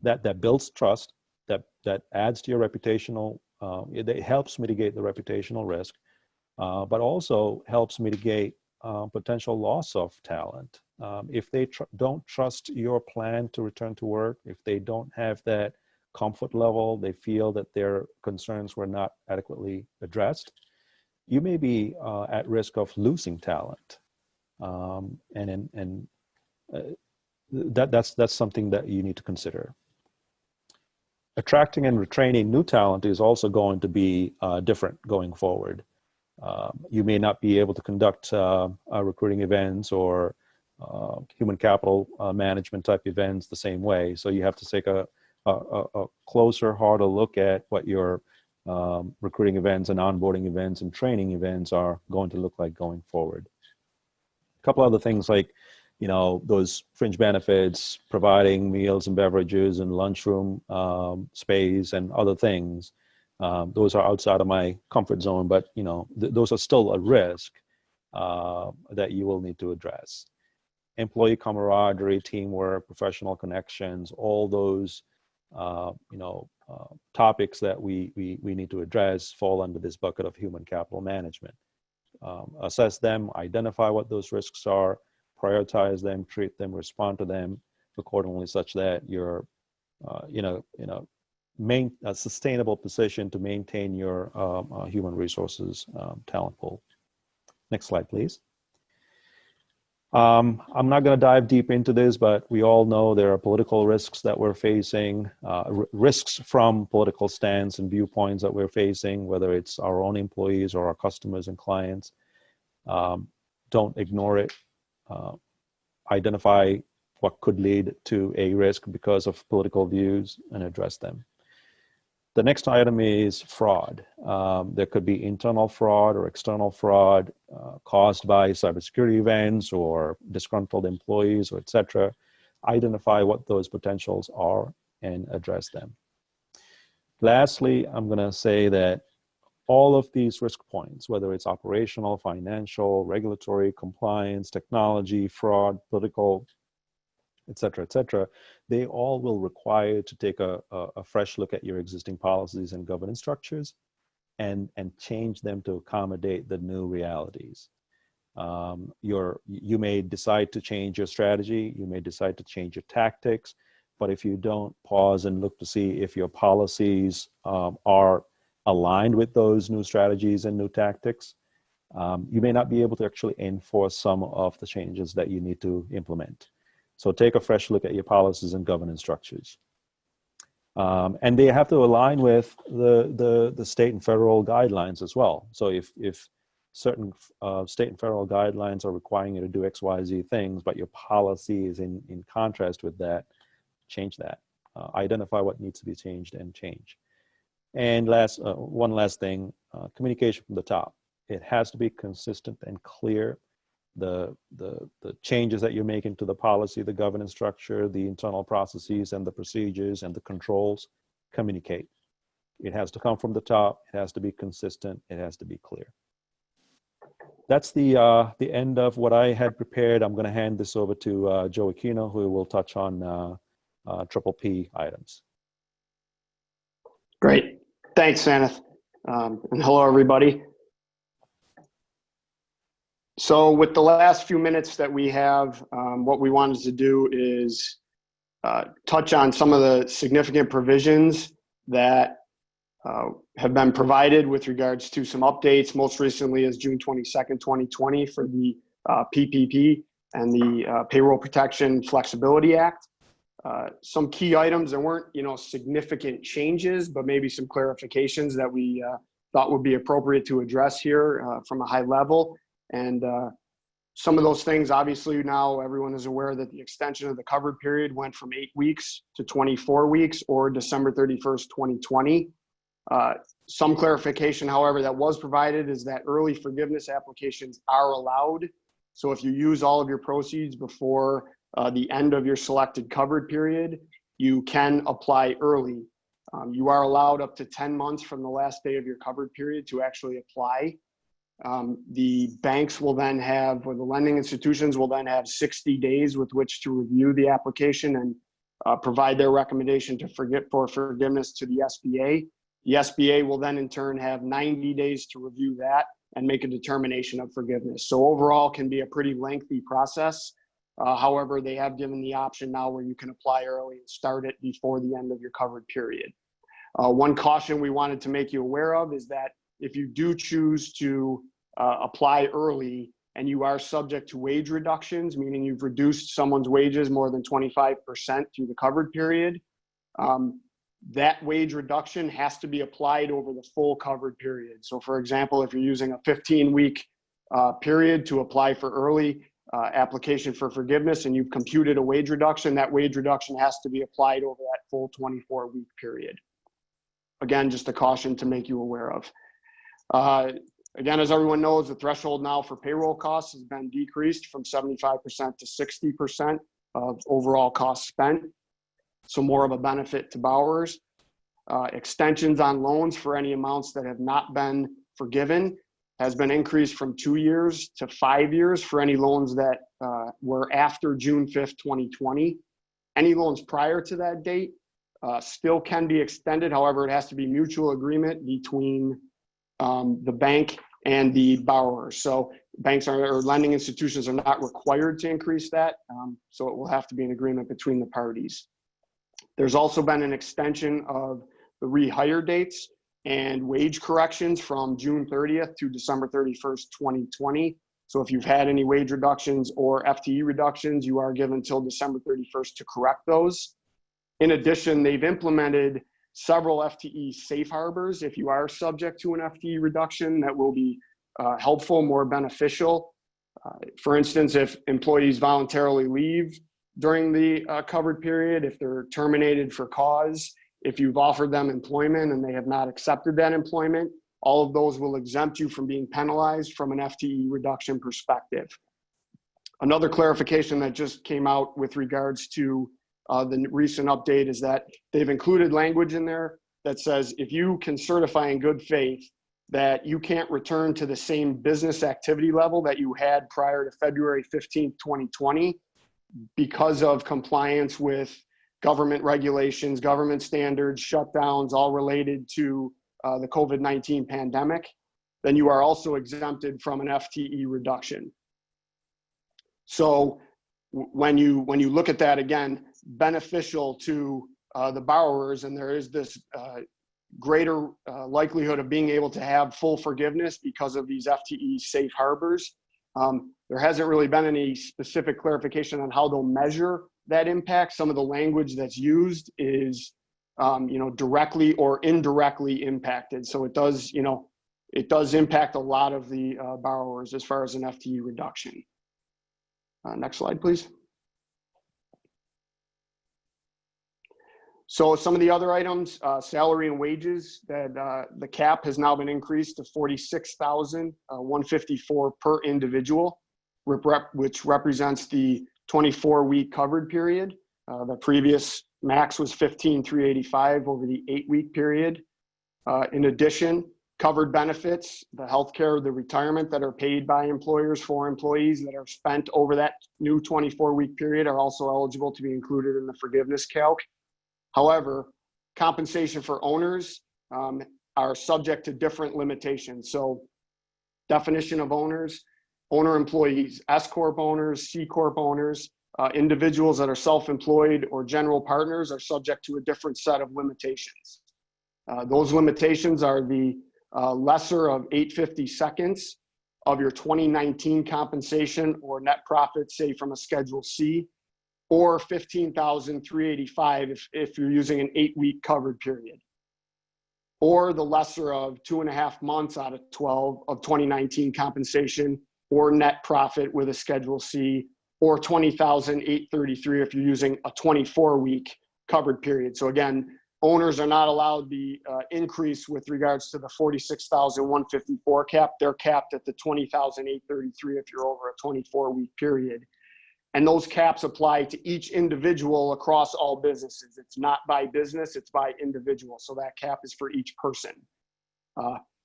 That builds trust. That adds to your reputational, it helps mitigate the reputational risk, but also helps mitigate potential loss of talent. If they don't trust your plan to return to work, if they don't have that comfort level, they feel that their concerns were not adequately addressed, you may be at risk of losing talent. That's something that you need to consider. Attracting and retraining new talent is also going to be different going forward. You may not be able to conduct recruiting events or human capital management type events the same way. So you have to take a closer, harder look at what your recruiting events and onboarding events and training events are going to look like going forward. A couple other things like, you know, those fringe benefits, providing meals and beverages and lunchroom space and other things. Those are outside of my comfort zone, but you know, those are still a risk that you will need to address. Employee camaraderie, teamwork, professional connections, all those topics that we need to address fall under this bucket of human capital management. Assess them, identify what those risks are, prioritize them, treat them, respond to them accordingly, such that you're a sustainable position to maintain your human resources talent pool. Next slide, please. I'm not going to dive deep into this, but we all know there are political risks that we're facing, risks from political stance and viewpoints that we're facing, whether it's our own employees or our customers and clients. Don't ignore it. Identify what could lead to a risk because of political views and address them. The next item is fraud. There could be internal fraud or external fraud caused by cybersecurity events or disgruntled employees, or et cetera. Identify what those potentials are and address them. Lastly, I'm going to say that all of these risk points, whether it's operational, financial, regulatory, compliance, technology, fraud, political, et cetera, they all will require you to take a fresh look at your existing policies and governance structures and change them to accommodate the new realities. You may decide to change your strategy, you may decide to change your tactics, but if you don't pause and look to see if your policies are aligned with those new strategies and new tactics, you may not be able to actually enforce some of the changes that you need to implement. So take a fresh look at your policies and governance structures. And they have to align with the state and federal guidelines as well. So if certain state and federal guidelines are requiring you to do X, Y, Z things, but your policy is in contrast with that, change that. Identify what needs to be changed and change. And one last thing, communication from the top. It has to be consistent and clear. The changes that you're making to the policy, the governance structure, the internal processes and the procedures and the controls, communicate. It has to come from the top. It has to be consistent. It has to be clear. That's the end of what I had prepared. I'm going to hand this over to Joe Aquino, who will touch on triple P items. Great. Thanks, Sanath. And hello, everybody. So with the last few minutes that we have, what we wanted to do is touch on some of the significant provisions that have been provided with regards to some updates, most recently as June 22nd, 2020 for the PPP and the Payroll Protection Flexibility Act. Some key items, there weren't, significant changes, but maybe some clarifications that we thought would be appropriate to address here from a high level. And some of those things, obviously now everyone is aware that the extension of the covered period went from 8 weeks to 24 weeks or December 31st, 2020. Some clarification, however, that was provided is that early forgiveness applications are allowed. So if you use all of your proceeds before the end of your selected covered period, you can apply early. You are allowed up to 10 months from the last day of your covered period to actually apply. The banks will then have, or the lending institutions will then have 60 days with which to review the application and provide their recommendation for forgiveness to the SBA. The SBA will then in turn have 90 days to review that and make a determination of forgiveness. So overall can be a pretty lengthy process. However, they have given the option now where you can apply early and start it before the end of your covered period. One caution we wanted to make you aware of is that if you do choose to apply early and you are subject to wage reductions, meaning you've reduced someone's wages more than 25% through the covered period, that wage reduction has to be applied over the full covered period. So for example, if you're using a 15-week period to apply for early application for forgiveness and you've computed a wage reduction, that wage reduction has to be applied over that full 24-week period. Again, just a caution to make you aware of. Again, as everyone knows, the threshold now for payroll costs has been decreased from 75% to 60% of overall costs spent. So more of a benefit to borrowers. Extensions on loans for any amounts that have not been forgiven has been increased from 2 years to 5 years for any loans that were after June 5th, 2020. Any loans prior to that date still can be extended. However, it has to be mutual agreement between the bank and the borrower. So banks or lending institutions are not required to increase that. So it will have to be an agreement between the parties. There's also been an extension of the rehire dates and wage corrections from June 30th to December 31st, 2020. So if you've had any wage reductions or FTE reductions, you are given until December 31st to correct those. In addition, they've implemented several FTE safe harbors. If you are subject to an FTE reduction, that will be helpful, more beneficial. For instance, if employees voluntarily leave during the covered period, if they're terminated for cause, if you've offered them employment and they have not accepted that employment, all of those will exempt you from being penalized from an FTE reduction perspective. Another clarification that just came out with regards to the recent update is that they've included language in there that says if you can certify in good faith that you can't return to the same business activity level that you had prior to February 15th, 2020, because of compliance with government regulations, government standards, shutdowns, all related to the COVID-19 pandemic, then you are also exempted from an FTE reduction. So when you look at that, again, beneficial to the borrowers, and there is this greater likelihood of being able to have full forgiveness because of these FTE safe harbors. There hasn't really been any specific clarification on how they'll measure that impact. Some of the language that's used is, directly or indirectly impacted. So it does, it does impact a lot of the borrowers as far as an FTE reduction. Next slide, please. So some of the other items, salary and wages, that the cap has now been increased to $46,154 per individual, which represents the 24-week covered period. The previous max was $15,385 over the 8-week period. In addition, covered benefits, the healthcare, the retirement that are paid by employers for employees that are spent over that new 24-week period are also eligible to be included in the forgiveness calc. However, compensation for owners are subject to different limitations. So definition of owners, owner employees, S Corp owners, C Corp owners, individuals that are self-employed or general partners are subject to a different set of limitations. Those limitations are the lesser of 8/52 of your 2019 compensation or net profit, say from a Schedule C, or $15,385 if you're using an 8-week covered period, or the lesser of 2.5 months out of 12 of 2019 compensation or net profit with a Schedule C, or $20,833 if you're using a 24-week covered period. So again, owners are not allowed the increase with regards to the $46,154 cap. They're capped at the $20,833 if you're over a 24-week period. And those caps apply to each individual across all businesses. It's not by business, it's by individual. So that cap is for each person.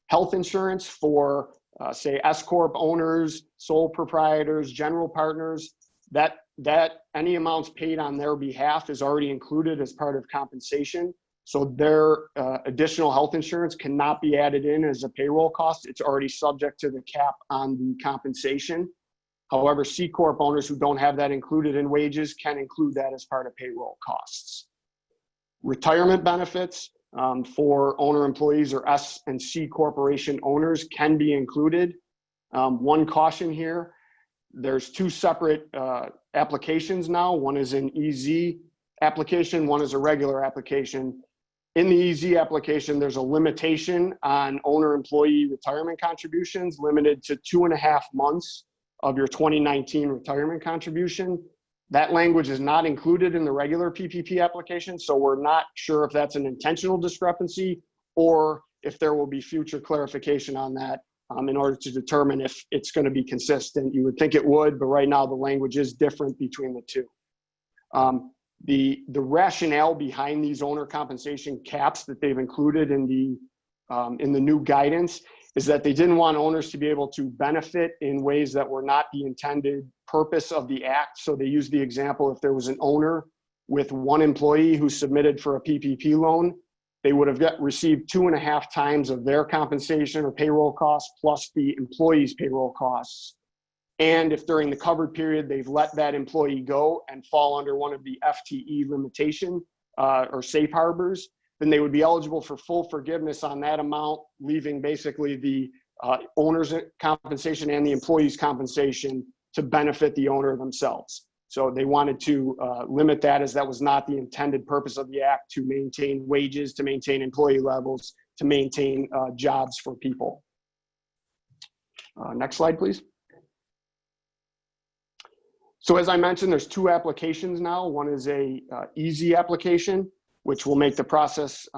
Health insurance for, say, S Corp owners, sole proprietors, general partners, that any amounts paid on their behalf is already included as part of compensation. So their additional health insurance cannot be added in as a payroll cost. It's already subject to the cap on the compensation. However, C Corp owners who don't have that included in wages can include that as part of payroll costs. Retirement benefits for owner employees or S and C corporation owners can be included. One caution here, there's two separate applications now. One is an EZ application, one is a regular application. In the EZ application, there's a limitation on owner employee retirement contributions, limited to 2.5 months of your 2019 retirement contribution. That language is not included in the regular PPP application, so we're not sure if that's an intentional discrepancy or if there will be future clarification on that in order to determine if it's going to be consistent. You would think it would, but right now the language is different between the two. The rationale behind these owner compensation caps that they've included in the new guidance is that they didn't want owners to be able to benefit in ways that were not the intended purpose of the act. So they used the example, if there was an owner with one employee who submitted for a PPP loan, they would have received 2.5 times of their compensation or payroll costs plus the employee's payroll costs. And if during the covered period, they've let that employee go and fall under one of the FTE limitation or safe harbors, then they would be eligible for full forgiveness on that amount, leaving basically the owner's compensation and the employee's compensation to benefit the owner themselves. So they wanted to limit that, as that was not the intended purpose of the act, to maintain wages, to maintain employee levels, to maintain jobs for people. Next slide, please. So as I mentioned, there's two applications now. One is a easy application, which will make the process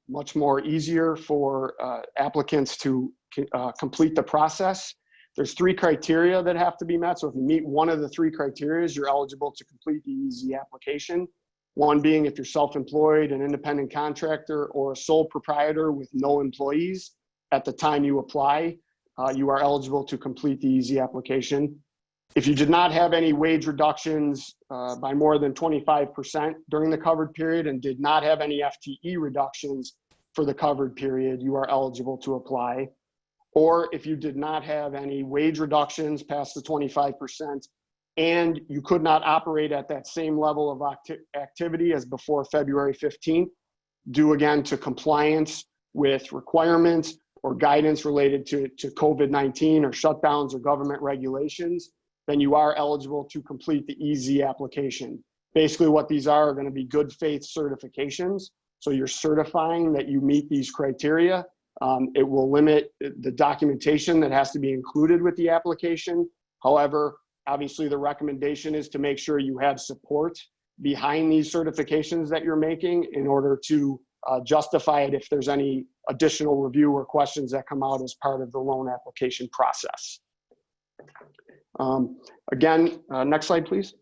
much more easier for applicants to complete the process. There's 3 criteria that have to be met. So if you meet one of the 3 criteria, you're eligible to complete the easy application. One being if you're self-employed, an independent contractor, or a sole proprietor with no employees at the time you apply, you are eligible to complete the easy application. If you did not have any wage reductions by more than 25% during the covered period and did not have any FTE reductions for the covered period, you are eligible to apply. Or if you did not have any wage reductions past the 25% and you could not operate at that same level of activity as before February 15th, due again to compliance with requirements or guidance related to COVID-19 or shutdowns or government regulations, then you are eligible to complete the easy application. Basically what these are going to be good faith certifications. So you're certifying that you meet these criteria. It will limit the documentation that has to be included with the application. However, obviously the recommendation is to make sure you have support behind these certifications that you're making in order to justify it if there's any additional review or questions that come out as part of the loan application process. Again, next slide, please.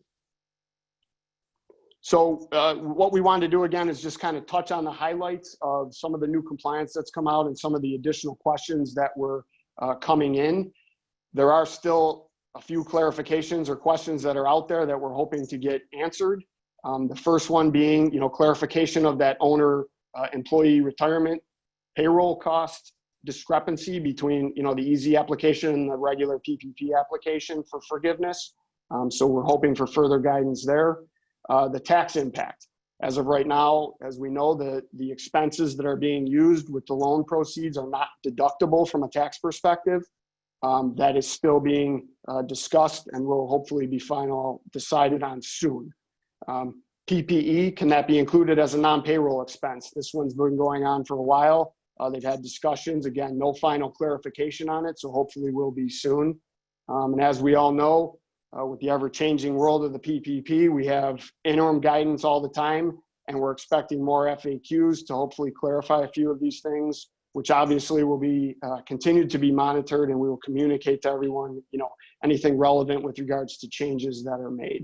So what we wanted to do again is just kind of touch on the highlights of some of the new compliance that's come out and some of the additional questions that were coming in. There are still a few clarifications or questions that are out there that we're hoping to get answered. The first one being, clarification of that owner employee retirement payroll cost discrepancy between, the easy application and the regular PPP application for forgiveness. So we're hoping for further guidance there. The tax impact. As of right now, as we know, the expenses that are being used with the loan proceeds are not deductible from a tax perspective. That is still being discussed and will hopefully be decided on soon. PPE, can that be included as a non-payroll expense? This one's been going on for a while. They've had discussions. Again, no final clarification on it, so hopefully will be soon. And as we all know, with the ever-changing world of the PPP, we have interim guidance all the time, and we're expecting more FAQs to hopefully clarify a few of these things, which obviously will be continued to be monitored, and we will communicate to everyone, anything relevant with regards to changes that are made.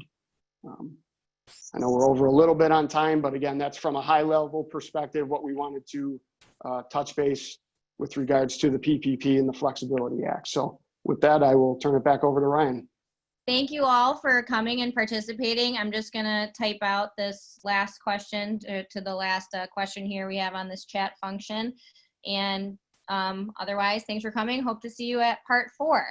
I know we're over a little bit on time, but again, that's from a high-level perspective, what we wanted to touch base with regards to the PPP and the Flexibility Act. So with that, I will turn it back over to Ryan. Thank you all for coming and participating. I'm just going to type out this last question to the last question here we have on this chat function. And otherwise, thanks for coming. Hope to see you at part 4.